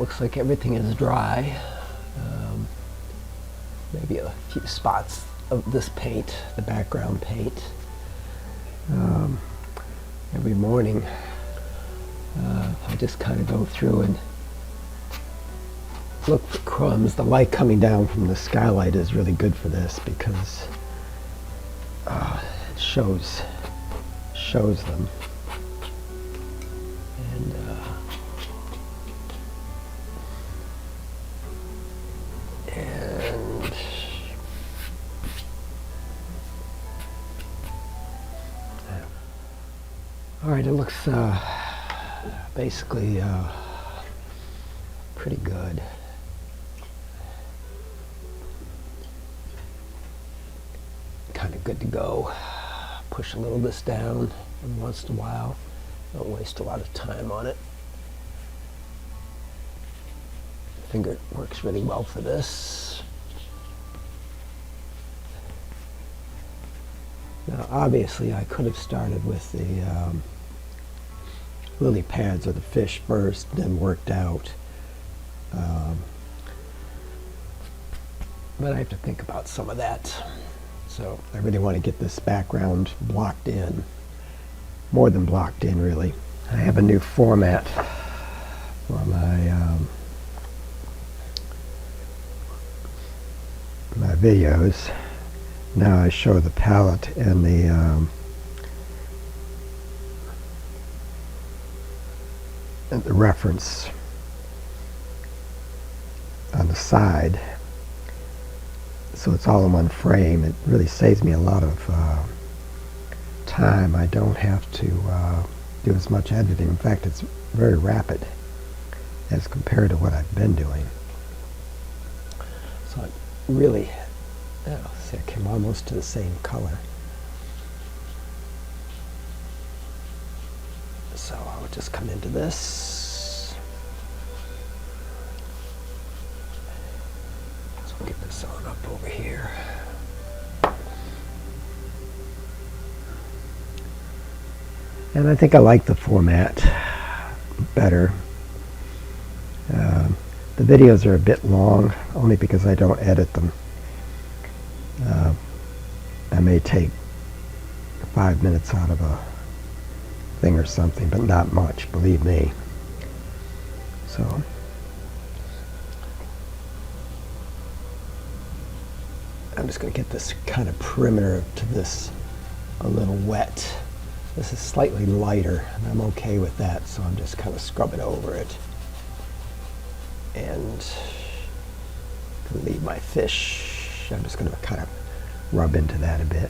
looks like everything is dry. Maybe a few spots of this paint, the background paint. Every morning I just kind of go through and look for crumbs. The light coming down from the skylight is really good for this because it shows them. And all right, it looks basically pretty good. Kind of good to go. Push a little of this down every once in a while. Don't waste a lot of time on it. Finger works really well for this. Now obviously I could have started with the lily pads or the fish first, then worked out. But I have to think about some of that. So I really want to get this background blocked in. More than blocked in, really. I have a new format for my videos. Now I show the palette and the reference on the side, so it's all in one frame. It really saves me a lot of time. I don't have to do as much editing. In fact, it's very rapid as compared to what I've been doing. So it really, see, I came almost to the same color. So I would just come into this. So I'll get this on up over here. And I think I like the format better. The videos are a bit long, only because I don't edit them. I may take 5 minutes out of a thing or something, but not much, believe me. So I'm just going to get this kind of perimeter to this a little wet. This is slightly lighter, and I'm okay with that, so I'm just kind of scrubbing over it. And leave my fish. I'm just going to kind of rub into that a bit.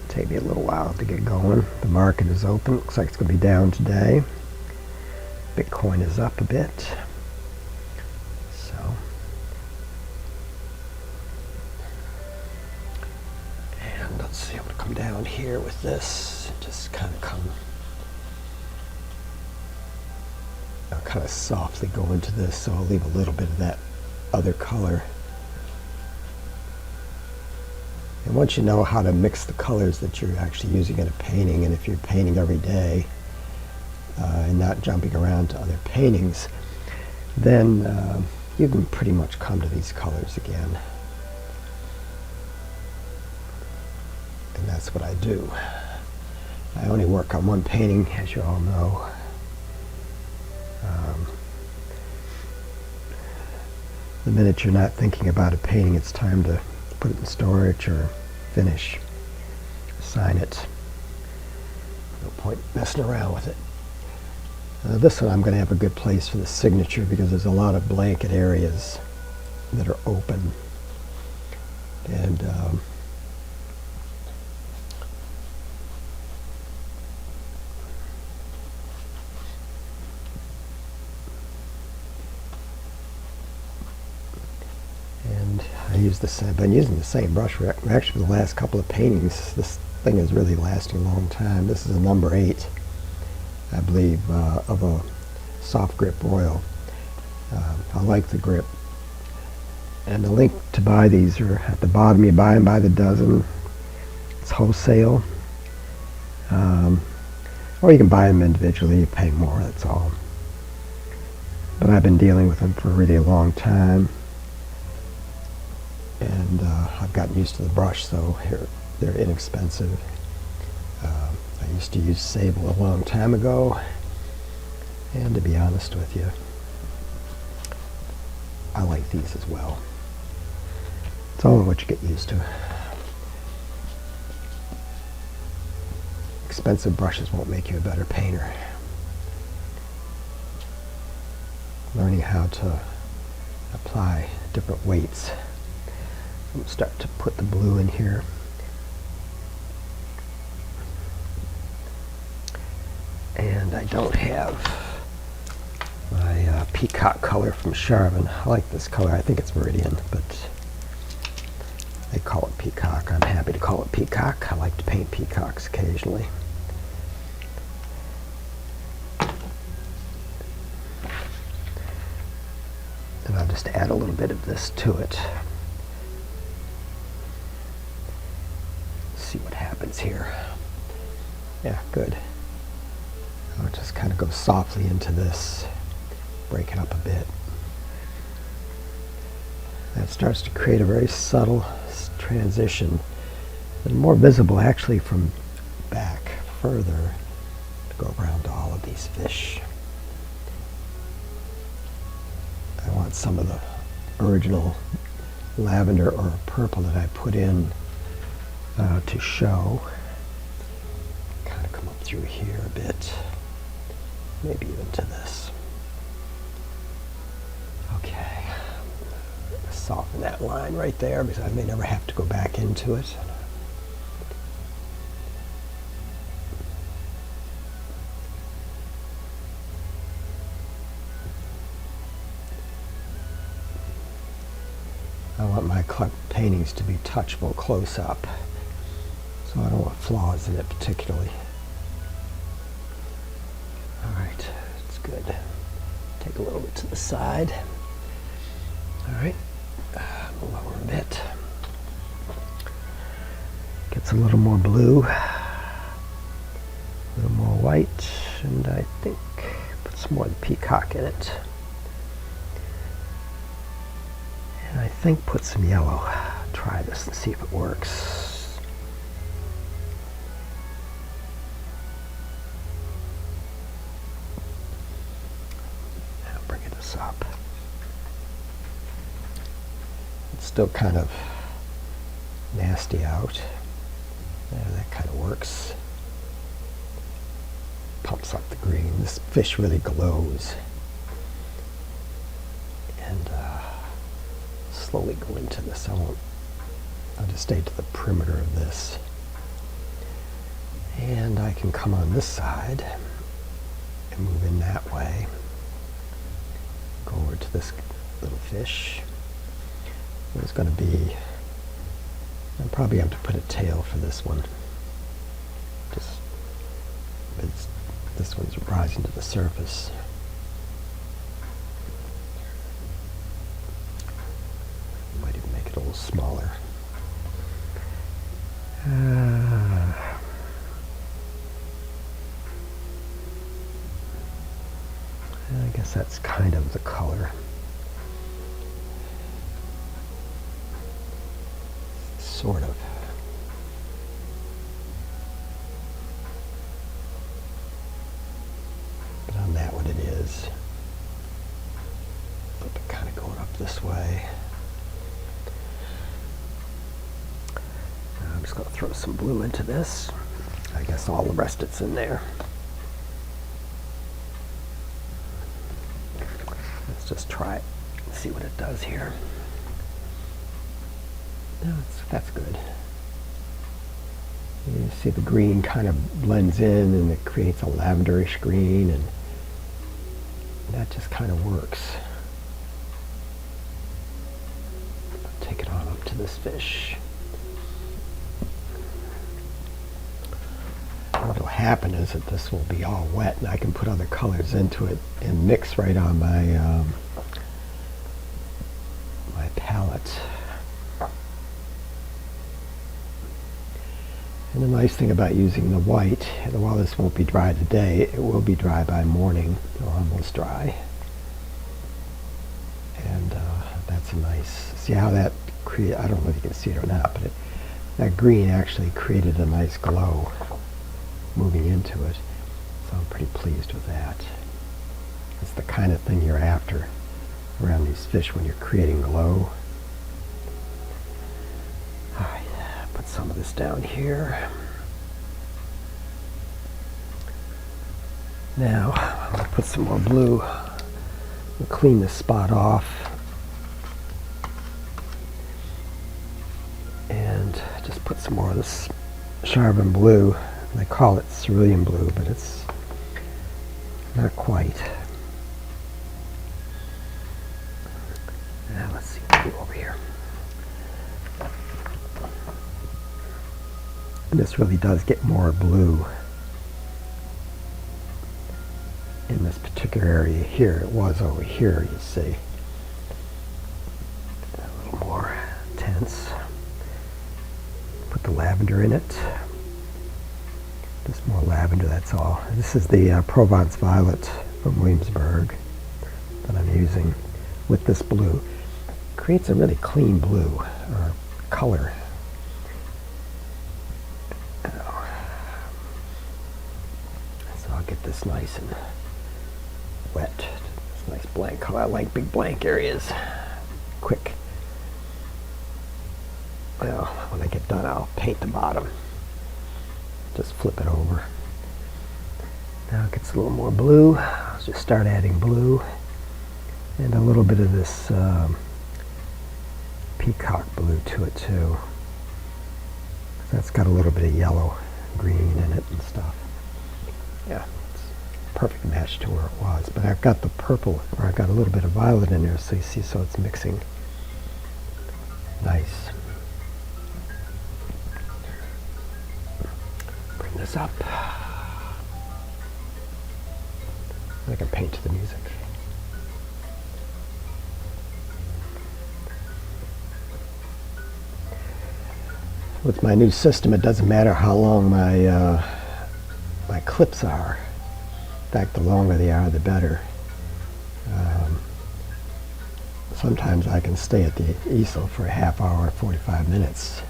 Take me a little while to get going. The market is open. Looks like it's going to be down today. Bitcoin is up a bit. So, and let's see, I'm going to come down here with this. Just kind of come, I'll kind of softly go into this, so I'll leave a little bit of that other color. And once you know how to mix the colors that you're actually using in a painting, and if you're painting every day and not jumping around to other paintings, then you can pretty much come to these colors again. And that's what I do. I only work on one painting, as you all know. The minute you're not thinking about a painting, it's time to put it in storage or finish, sign it. No point messing around with it. This one I'm going to have a good place for the signature because there's a lot of blanket areas that are open. And I've been using the same brush actually for the last couple of paintings. This thing is really lasting a long time. This is a number 8, I believe, of a soft grip Royal. I like the grip. And the link to buy these are at the bottom. You buy them by the dozen. It's wholesale. Or you can buy them individually, you pay more, that's all. But I've been dealing with them for a really long time. And I've gotten used to the brush, so they're inexpensive. I used to use Sable a long time ago. And to be honest with you, I like these as well. It's all what you get used to. Expensive brushes won't make you a better painter. Learning how to apply different weights. I'm going to start to put the blue in here. And I don't have my peacock color from Charmin. I like this color. I think it's Meridian, but they call it peacock. I'm happy to call it peacock. I like to paint peacocks occasionally. And I'll just add a little bit of this to it. See what happens here. Yeah, good. I'll just kind of go softly into this, break it up a bit. That starts to create a very subtle transition, and more visible actually from back further to go around all of these fish. I want some of the original lavender or purple that I put in to show. Kind of come up through here a bit, maybe even to this. Okay, soften that line right there because I may never have to go back into it. I want my paintings to be touchable close-up, so I don't want flaws in it particularly. All right, that's good. Take a little bit to the side. All right, lower a bit. Gets a little more blue, a little more white, and I think put some more peacock in it. And I think put some yellow. Try this and see if it works. Now bring this up. It's still kind of nasty out. Yeah, that kind of works. Pumps up the green. This fish really glows. And slowly go into this. I'll just stay to the perimeter of this. And I can come on this side and move in that way. Go over to this little fish. There's going to be, I'll probably have to put a tail for this one. This one's rising to the surface. Might even make it a little smaller. I guess that's kind of the color. Sort of. But on that one it is. But kind of going up this way. I'm just going to throw some blue into this. I guess all the rest it's in there. Let's just try it and see what it does here. No, that's good. You see the green kind of blends in and it creates a lavenderish green, and that just kind of works. I'll take it on up to this fish. What will happen is that this will be all wet and I can put other colors into it and mix right on my my palette. And the nice thing about using the white, and while this won't be dry today, it will be dry by morning, or almost dry. And that's a nice, see how that I don't know if you can see it or not, but that green actually created a nice glow moving into it. So I'm pretty pleased with that. It's the kind of thing you're after around these fish when you're creating glow. All right, put some of this down here. Now, I'm going to put some more blue and clean this spot off. And just put some more of this Charbon blue. They call it cerulean blue, but it's not quite. Now let's see what we do over here. And this really does get more blue in this particular area here. It was over here, you see. A little more intense. Put the lavender in it. Just more lavender, that's all. This is the Provence Violet from Williamsburg that I'm using with this blue. Creates a really clean blue, or color. So I'll get this nice and wet. This nice blank color. I like big blank areas. Quick. Well, when I get done, I'll paint the bottom. Just flip it over. Now it gets a little more blue. I'll just start adding blue. And a little bit of this peacock blue to it too. That's got a little bit of yellow, green in it and stuff. Yeah, it's a perfect match to where it was. But I've got the purple, or I've got a little bit of violet in there, so you see, so it's mixing nice. Bring this up. I can paint to the music. With my new system, it doesn't matter how long my my clips are. In fact, the longer they are, the better. Sometimes I can stay at the easel for a half hour, 45 minutes.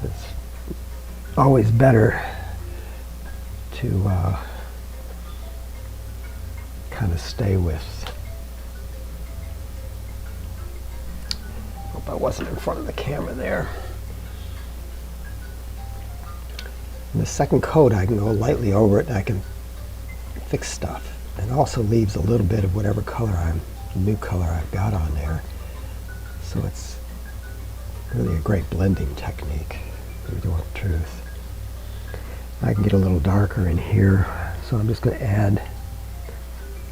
It's always better to kind of stay with. Hope I wasn't in front of the camera there. In the second coat, I can go lightly over it and I can fix stuff. And also leaves a little bit of whatever color new color I've got on there. So it's really a great blending technique, if you want the truth. I can get a little darker in here, so I'm just going to add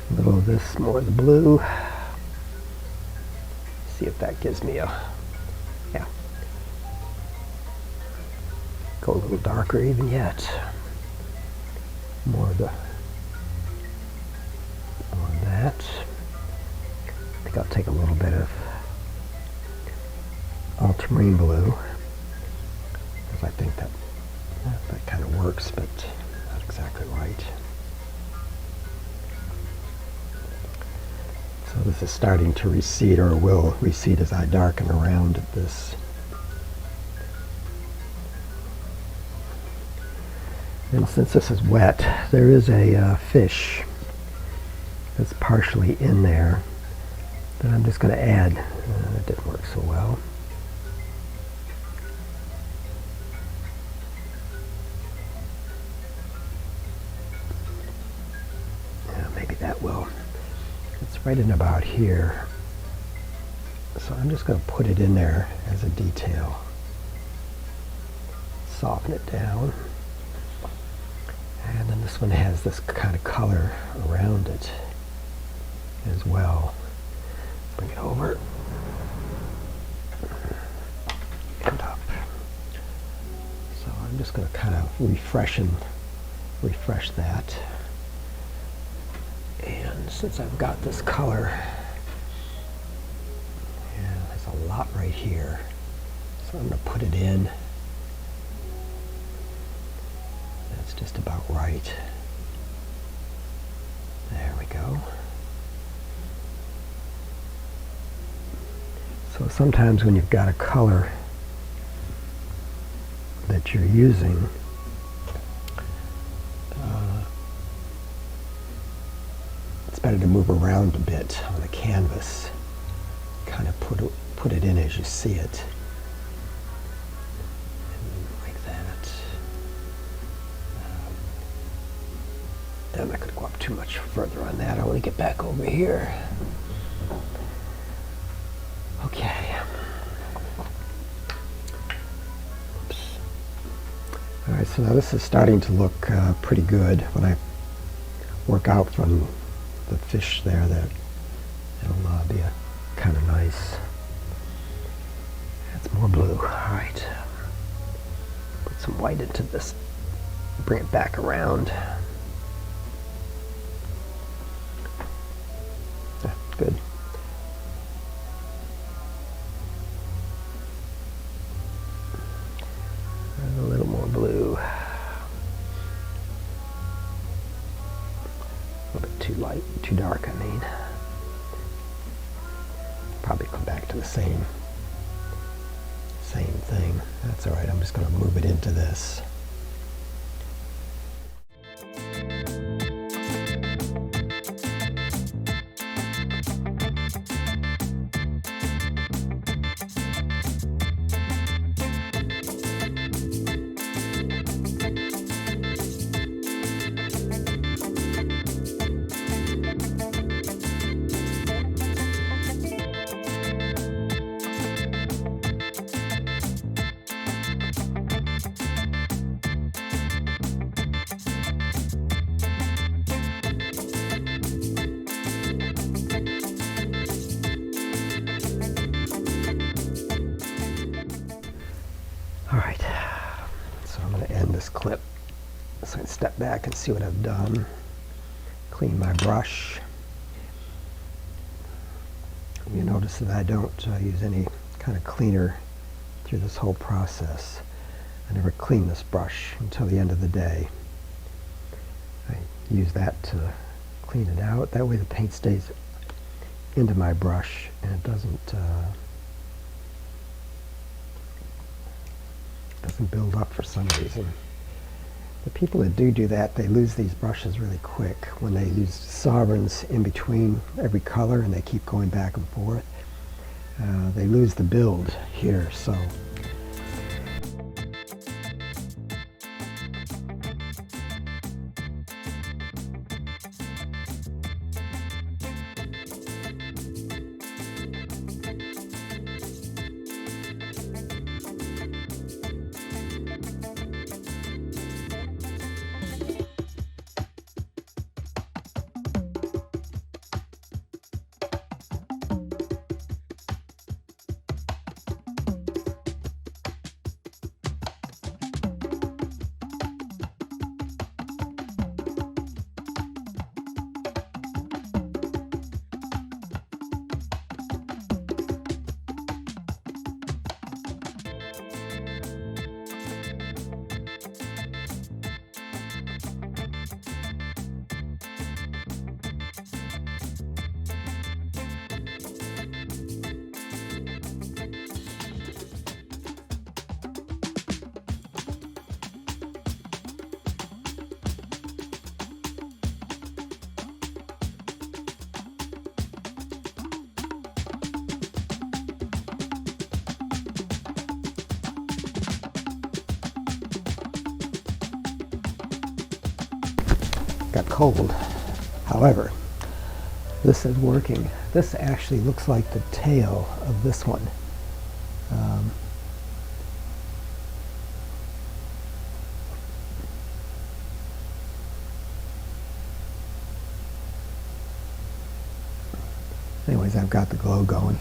a little of this, more of the blue. See if that gives me yeah. Go a little darker even yet. More of that. I think I'll take a little bit of ultramarine blue, because I think that kind of works, but not exactly right. So this is starting to recede, or will recede as I darken around this. And since this is wet, there is a fish that's partially in there that I'm just going to add. That didn't work so well. Yeah, maybe that will. It's right in about here. So I'm just going to put it in there as a detail. Soften it down. And then this one has this kind of color around it as well. Bring it over and up. So I'm just going to kind of refresh that. And since I've got this color, yeah, there's a lot right here. So So I'm going to put it in. That's just about right. There we go. So sometimes when you've got a color that you're using, it's better to move around a bit on the canvas. Kind of put it in as you see it. Like that. I'm not going to go up too much further on that. I want to get back over here. Okay. Oops. All right, so now this is starting to look pretty good. When I work out from the fish there, that it'll be kind of nice. That's more blue. All right. Put some white into this. Bring it back around. Yeah, good. And a little more blue. A little bit too light, too dark, I mean. Probably come back to the same thing. That's all right. I'm just going to move it into this. All right, so I'm going to end this clip so I can step back and see what I've done. Clean my brush. You notice that I don't use any kind of cleaner through this whole process. I never clean this brush until the end of the day. I use that to clean it out. That way the paint stays into my brush and it doesn't build up for some reason. The people that do that, they lose these brushes really quick when they use sovereigns in between every color and they keep going back and forth. They lose the build here, so. Got cold. However, this is working. This actually looks like the tail of this one. Anyways, I've got the glow going.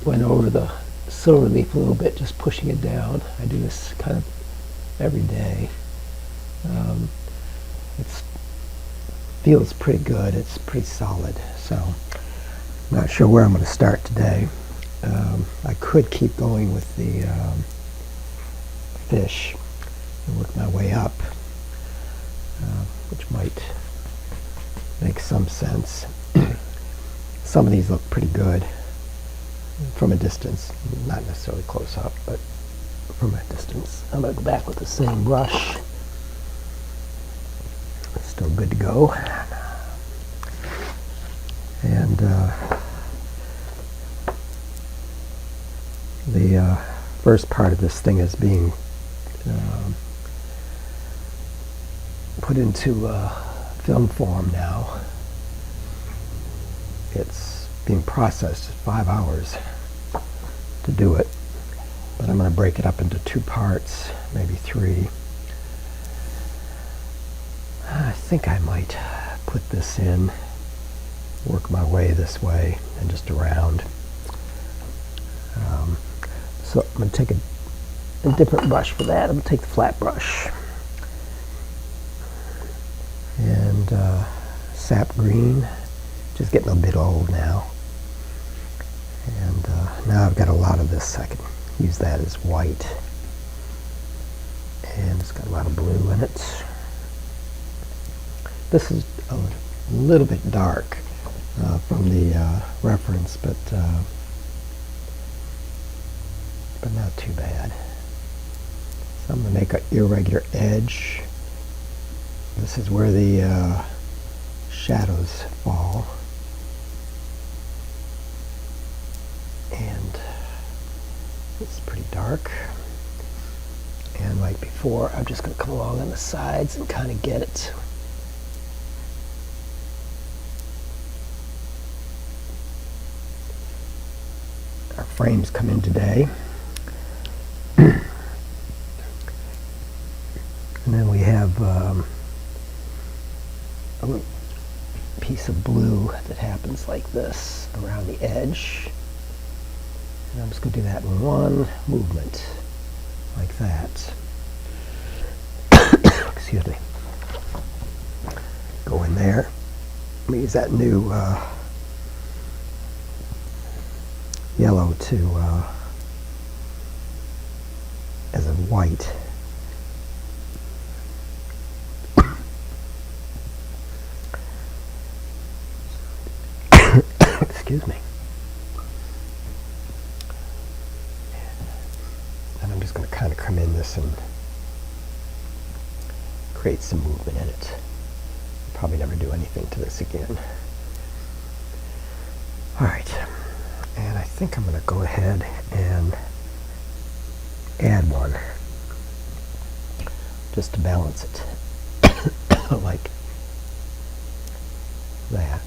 went over the silver leaf a little bit, just pushing it down. I do this kind of every day. It feels pretty good. It's pretty solid. So I'm not sure where I'm going to start today. I could keep going with the fish and work my way up, which might make some sense. Some of these look pretty good from a distance, not necessarily close up, but from a distance. I'm going to go back with the same brush. It's still good to go. And the first part of this thing is being put into film form now. It's being processed. 5 hours to do it, but I'm going to break it up into 2 parts, maybe 3. I think I might put this in, work my way this way and just around. So I'm going to take a different brush for that. I'm going to take the flat brush and sap green, just getting a bit old now. And now I've got a lot of this. I can use that as white. And it's got a lot of blue in it. This is a little bit dark from the reference, but not too bad. So I'm going to make an irregular edge. This is where the shadows fall. And it's pretty dark. And like before, I'm just going to come along on the sides and kind of get it. Our frames come in today. And then we have a little piece of blue that happens like this around the edge. And I'm just going to do that in one movement, like that. Excuse me. Go in there. I'm going to use that new yellow to as a white. Excuse me. And I'm just going to kind of come in this and create some movement in it. I'll probably never do anything to this again. All right. And I think I'm going to go ahead and add one just to balance it. Like that.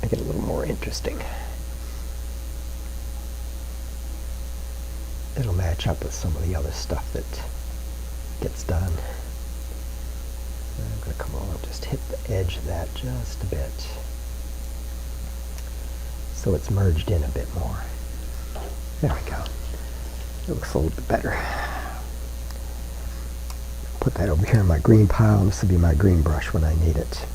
Make it a little more interesting. It'll match up with some of the other stuff that gets done. I'm going to come along and just hit the edge of that just a bit, so it's merged in a bit more. There we go. It looks a little bit better. Put that over here in my green pile. This will be my green brush when I need it.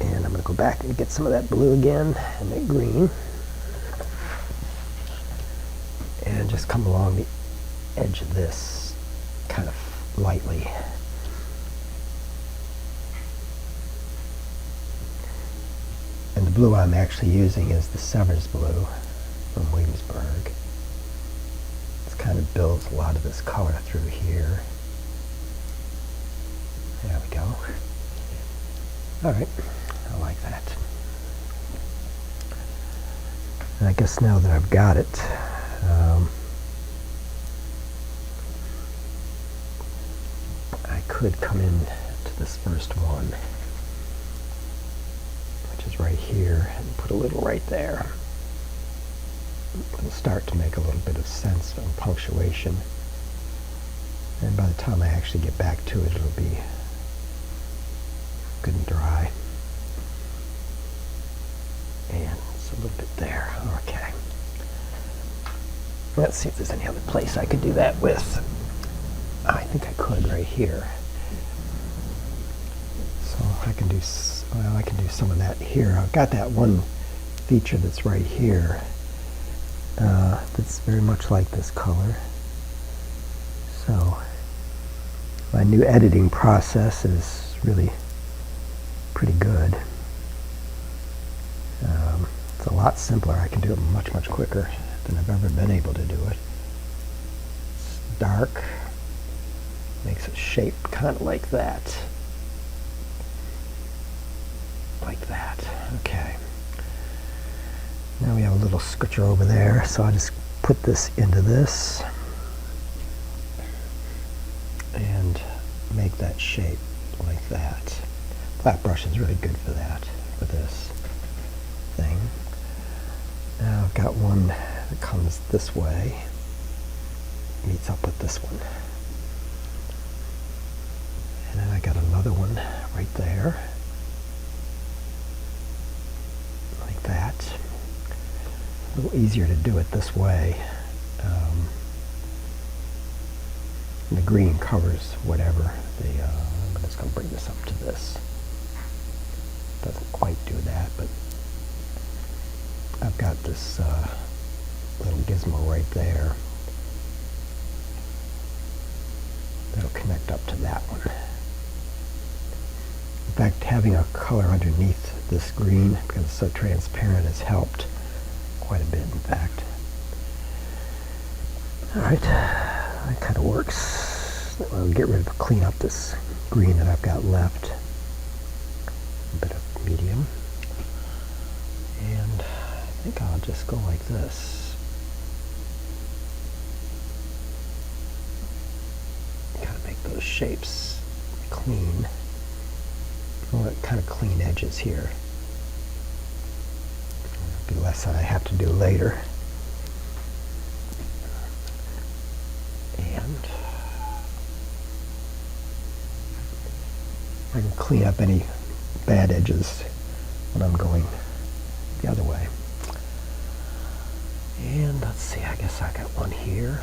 And I'm going to go back and get some of that blue again and make green. And just come along the edge of this kind of lightly. And the blue I'm actually using is the Severs blue from Williamsburg. This kind of builds a lot of this color through here. There we go. All right, I like that. And I guess now that I've got it, I could come in to this first one, which is right here, and put a little right there. It'll start to make a little bit of sense on punctuation. And by the time I actually get back to it, it'll be good and dry. little bit there. Okay. Let's see if there's any other place I could do that with. I think I could right here. So I can do, well, I can do some of that here. I've got that one feature that's right here that's very much like this color. So my new editing process is really pretty good. It's a lot simpler. I can do it much, much quicker than I've ever been able to do it. It's dark, makes a shape kind of like that. Like that. Okay. Now we have a little scoocher over there, so I just put this into this and make that shape like that. Flat brush is really good for that, for this thing. Now I've got one that comes this way, meets up with this one. And then I got another one right there. Like that. A little easier to do it this way. The green covers whatever. I'm just going to bring this up to this. Doesn't quite do that, but I've got this little gizmo right there that'll connect up to that one. In fact, having a color underneath this green, because it's so transparent, has helped quite a bit, in fact. Alright, that kind of works. I'll get rid of, clean up this green that I've got left. A bit of medium. And I think I'll just go like this. Kind of make those shapes clean. I want kind of clean edges here. Be less that I have to do later. And I can clean up any bad edges when I'm going the other way. And let's see, I guess I got one here.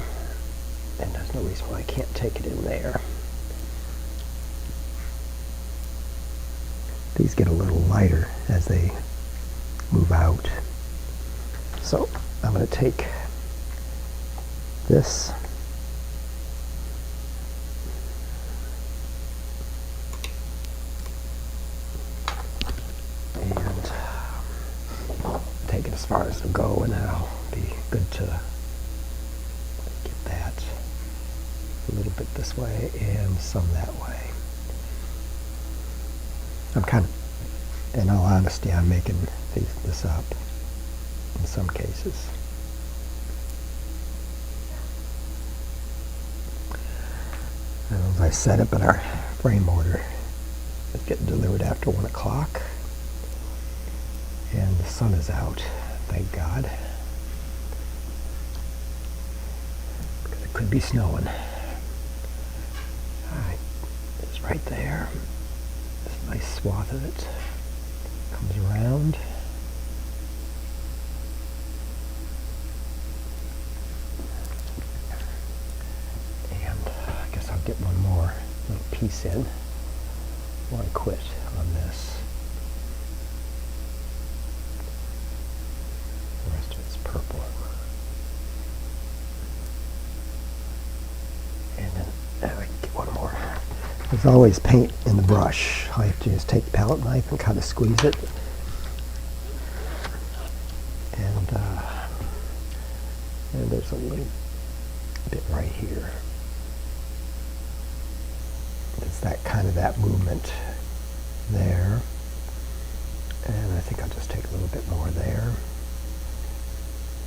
And there's no reason why I can't take it in there. These get a little lighter as they move out. So I'm going to take this and take it as far as it'll go, and then I'll be good to get that a little bit this way and some that way. I'm kind of, in all honesty, I'm making this up in some cases. And as I set up in our frame order, it's getting delivered after 1 o'clock. And the sun is out, thank God. Because it could be snowing. Alright, it's right there. This nice swath of it comes around. Get one more little piece in before I quit on this. The rest of it's purple. And then I can get one more. There's always paint in the brush. I have to just take the palette knife and kind of squeeze it. And there's a little bit right here. It's that kind of that movement there. And I think I'll just take a little bit more there.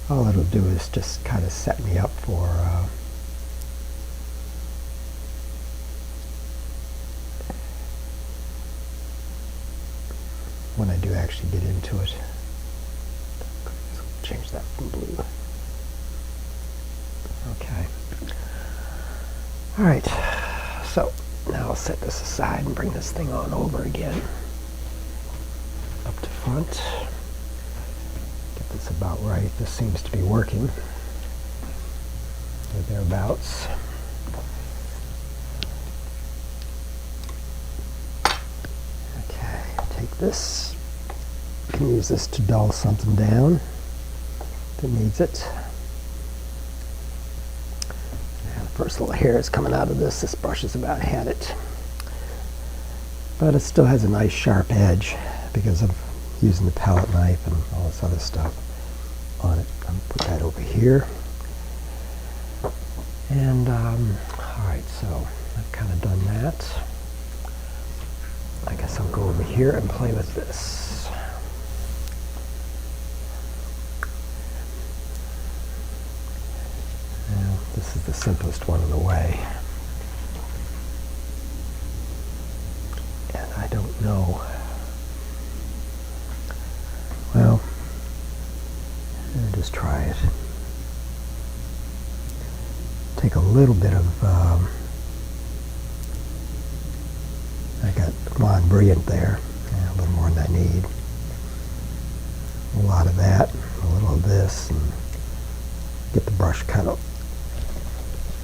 All it'll do is just kind of set me up for when I do actually get into it. Change that from blue. Okay. All right. So now I'll set this aside and bring this thing on over again. Up to front. Get That's about right. This seems to be working. Or thereabouts. Okay, take this. You can use this to dull something down if it needs it. And the first little hair is coming out of this. This brush has about had it. But it still has a nice sharp edge because of using the palette knife and all this other stuff on it. I'll put that over here. And alright, so I've kind of done that. I guess I'll go over here and play with this. Now, this is the simplest one in the way. And I don't know. Well, I'll just try it. Take a little bit of, I got Blonde Brilliant there, yeah, a little more than I need. A lot of that, a little of this, and get the brush kind of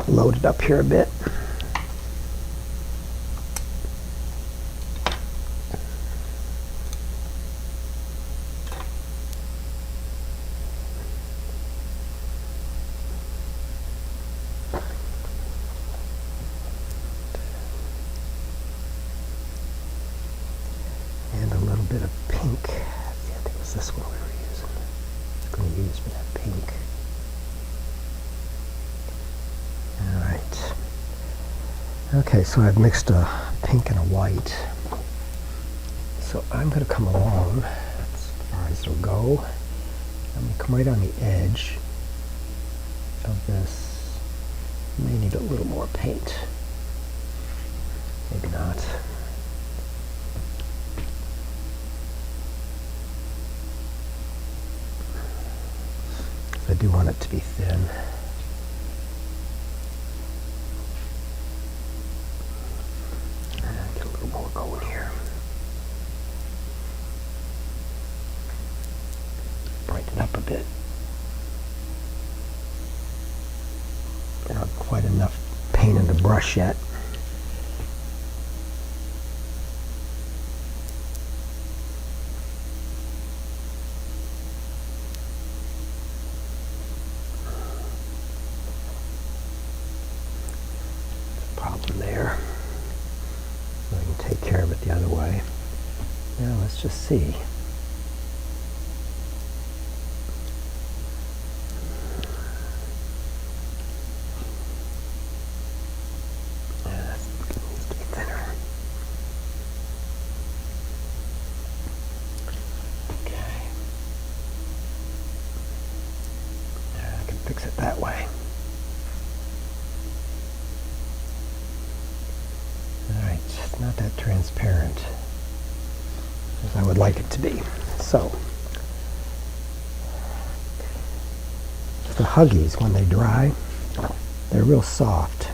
loaded up here a bit. And a little bit of pink. Yeah, I think it was this one we were using. I was going to use for that pink. Alright. Okay, so I've mixed a pink and a white. So I'm going to come along as far as it'll go. I'm going to come right on the edge of this. May need a little more paint. Maybe not. I do want it to be thin. Get a little more going here. Brighten it up a bit. Not quite enough paint in the brush yet. Problem there. I can take care of it the other way. Now let's just see. Yeah, that needs to be thinner. Okay. Yeah, I can fix it that way. Alright, it's not that transparent as I would like it to be. So, the Huggies, when they dry, they're real soft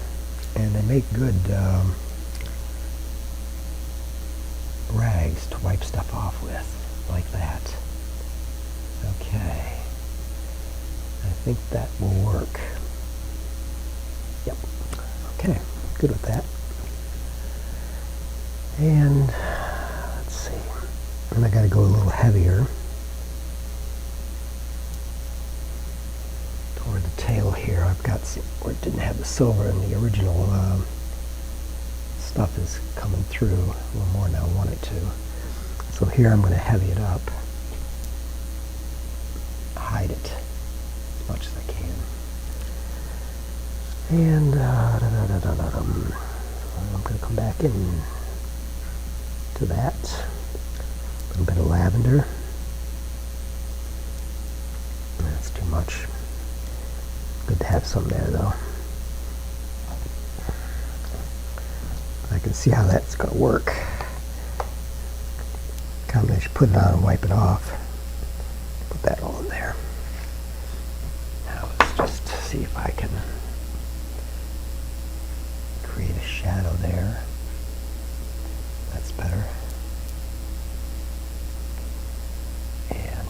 and they make good rags to wipe stuff off with, like that. Okay, I think that will work. Yep, okay, good with that. And let's see, and I got to go a little heavier toward the tail here. I've got some where it didn't have the silver and the original stuff is coming through a little more than I want it to. So here I'm going to heavy it up, hide it as much as I can. And I'm going to come back in to that. A little bit of lavender. That's too much. Good to have some there though. I can see how that's going to work. Combination, put it on and wipe it off. Put that all in there. Now let's just see if I can create a shadow there. That's better. And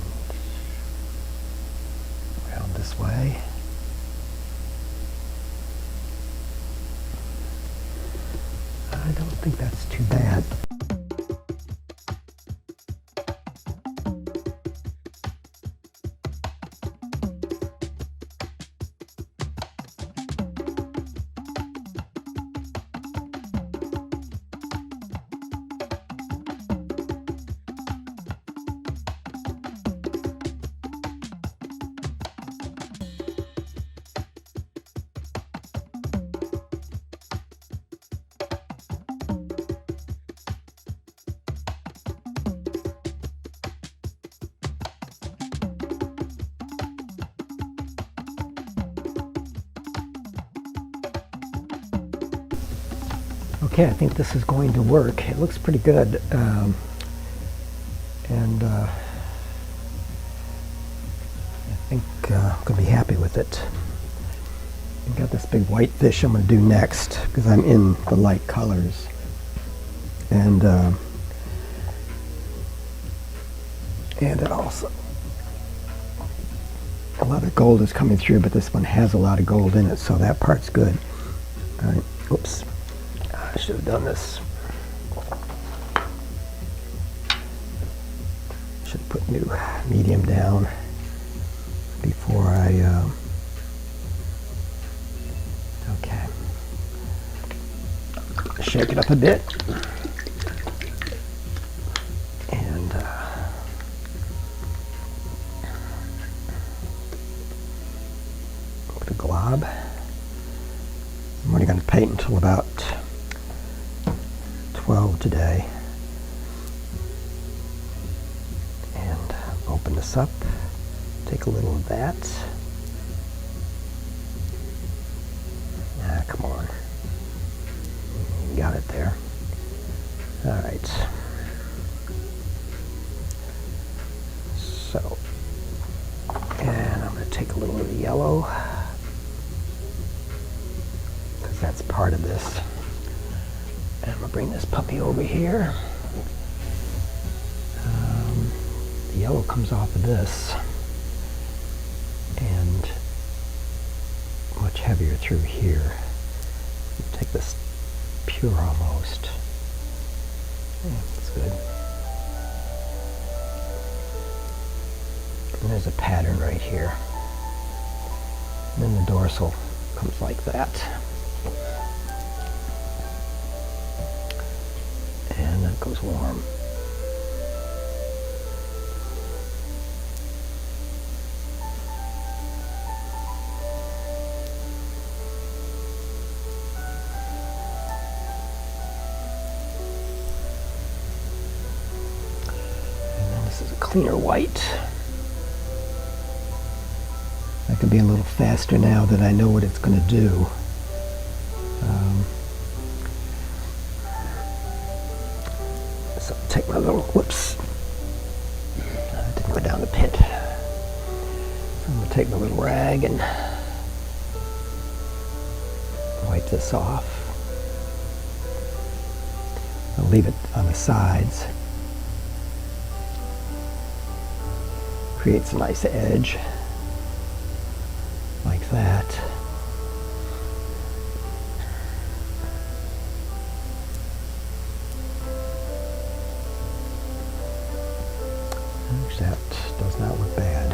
think that's too bad. Okay, I think this is going to work. It looks pretty good, and I think I'm going to be happy with it. I've got this big white fish I'm going to do next because I'm in the light colors, and it also, a lot of gold is coming through, but this one has a lot of gold in it, so that part's good. All right, oops. I should have done this. Should have put new medium down before I, okay. Shake it up a bit. And put a glob. I'm only going to paint until about 12 today, and open this up, take a little of that. Come on, got it there. All right, so, and I'm going to take a little of the yellow because that's part of this. And I'm going to bring this puppy over here. The yellow comes off of this, and much heavier through here. Take this pure almost. Yeah, that's good. And there's a pattern right here. And then the dorsal comes like that. And that goes warm. And then this is a cleaner white. I can be a little faster now that I know what it's going to do. So take my little, whoops, I didn't go down the pit. So I'm going to take my little rag and wipe this off. I'll leave it on the sides. Creates a nice edge, like that. That does not look bad.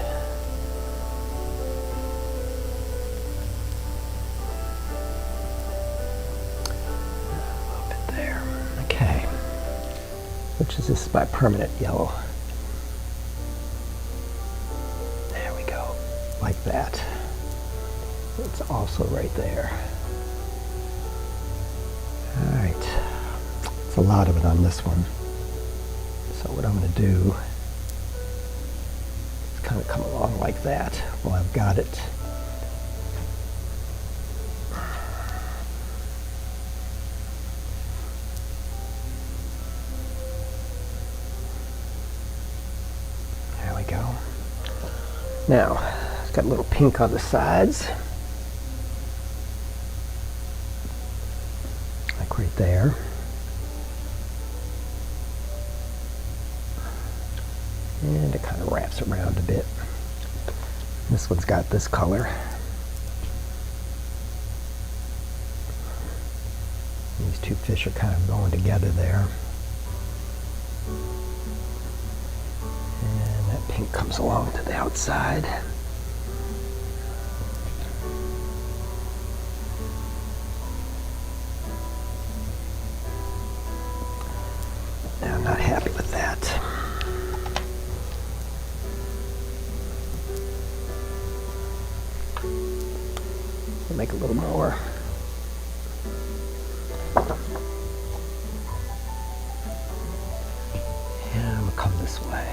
A little bit there. Okay. Which is this my permanent yellow. There we go. Like that. It's also right there. All right. It's a lot of it on this one. So what I'm going to do, kind of come along like that while I've got it. There we go. Now, it's got a little pink on the sides. Like right there. And it kind of wraps around a bit. This one's got this color. These two fish are kind of going together there. And that pink comes along to the outside. Now I'm not happy with that. I'll make a little more. And I'm gonna come this way.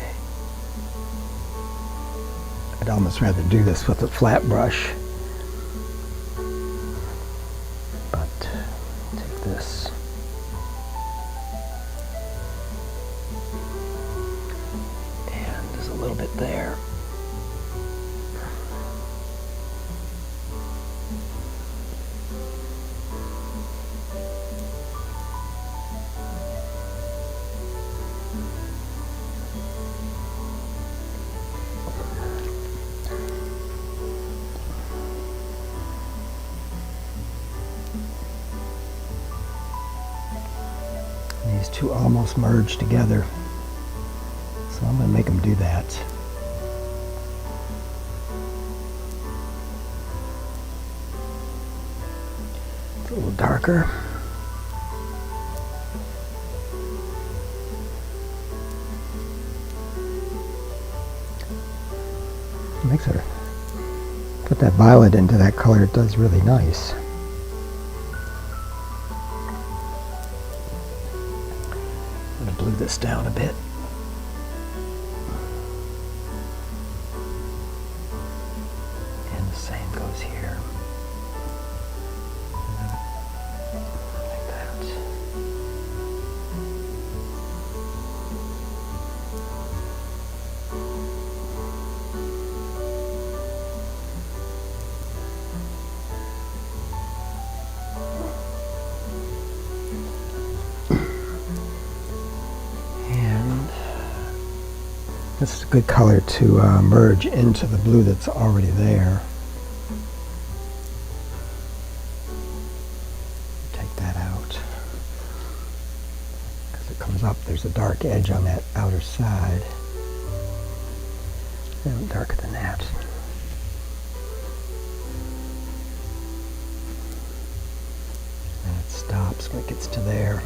I'd almost rather do this with a flat brush. But take this. And there's a little bit there. These two almost merge together, so I'm going to make them do that. It's a little darker. Makes her put that violet into that color. It does really nice. I'm going to blue this down a bit. And the same goes here. Like that. This is a good color to merge into the blue that's already there. Take that out. As it comes up, there's a dark edge on that outer side. And darker than that. And it stops when it gets to there.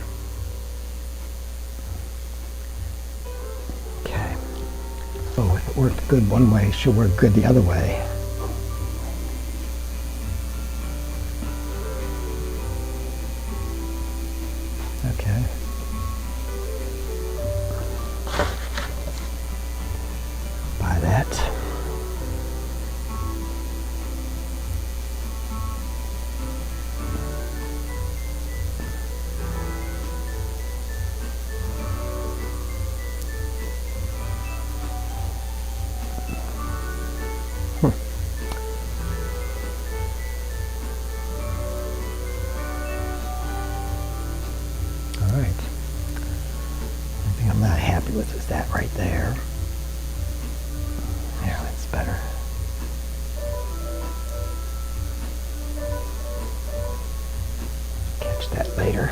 Oh, if it worked good one way, it should work good the other way. Okay. Buy that. Alright. The thing I'm not happy with is that right there. Yeah, that's better. Catch that later.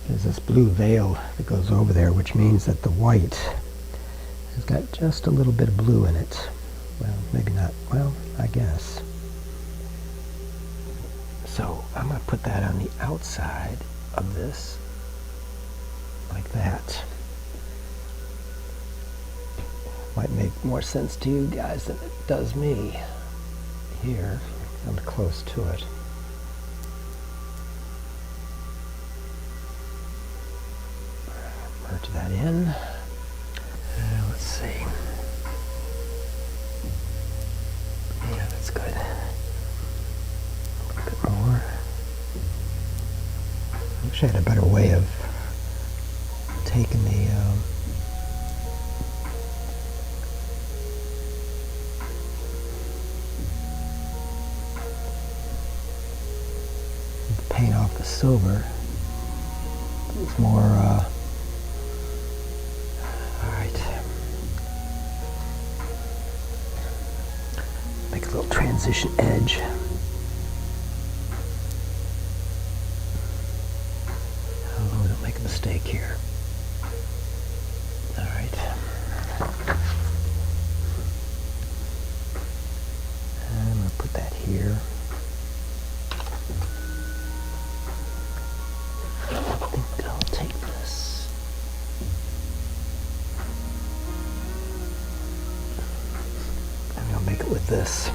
There's this blue veil that goes over there, which means that the white has got just a little bit of blue in it. Well, maybe not. Well, I guess. So I'm going to put that on the outside of this, like that. Might make more sense to you guys than it does me. Here, I'm close to it. Merge that in. Let's see. Yeah, that's good. A bit more. I wish I had a better way of taking the paint off the silver. It's more alright. Make a little transition edge. with this.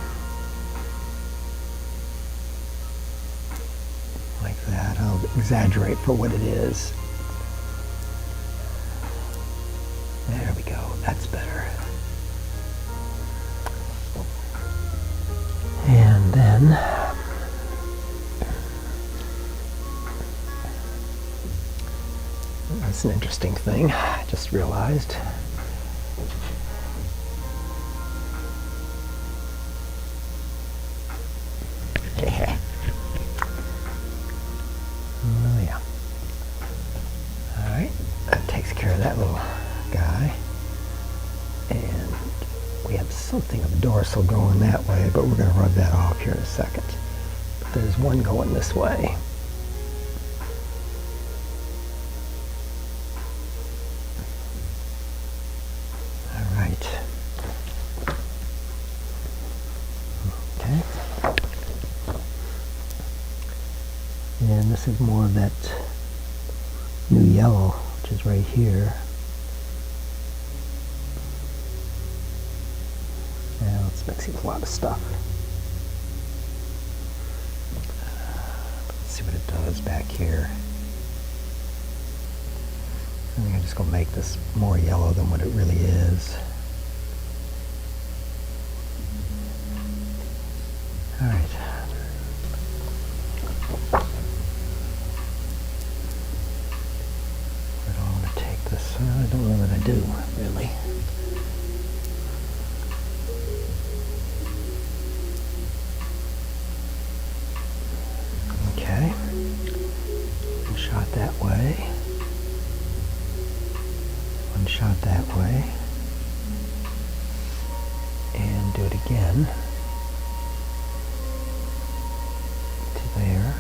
Like that. I'll exaggerate for what it is. There we go. That's better. And then that's an interesting thing I just realized. Oh yeah. Alright, that takes care of that little guy. And we have something of dorsal going that way, but we're going to rub that off here in a second. But there's one going this way. Alright. Okay. And this is more of that new yellow, which is right here. Now it's mixing a lot of stuff. Let's see what it does back here. I think I'm just going to make this more yellow than what it really is. All right. I don't want to take this. I don't know that I do, really. Okay. One shot that way. One shot that way. And do it again. To there.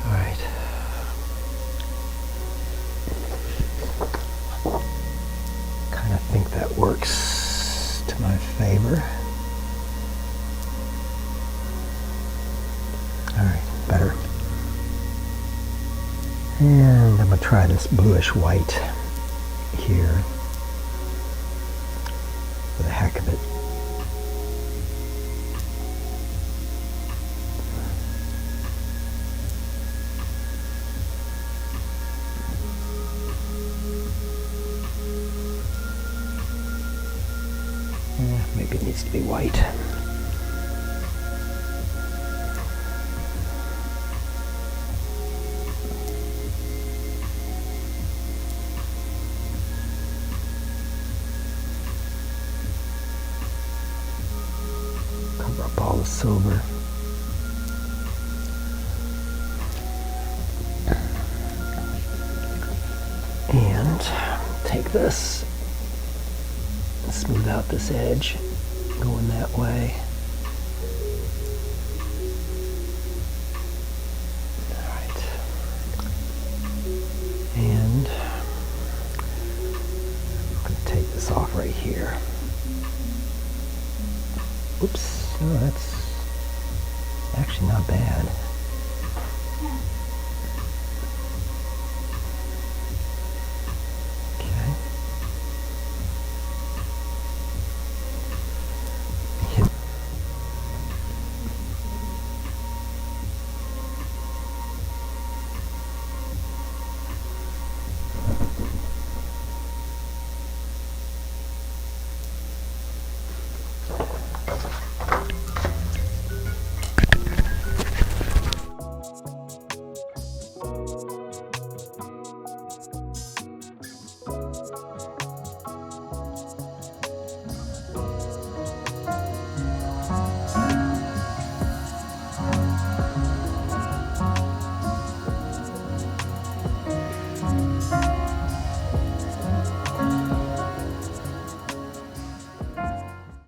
All right. Kind of think that works to my favor. All right, better. And I'm going to try this bluish white here for the heck of it. Yeah, maybe it needs to be white. Cover up all the silver. And take this, smooth out this edge, going that way. All right. And I'm going to take this off right here. Oops, oh, that's actually not bad.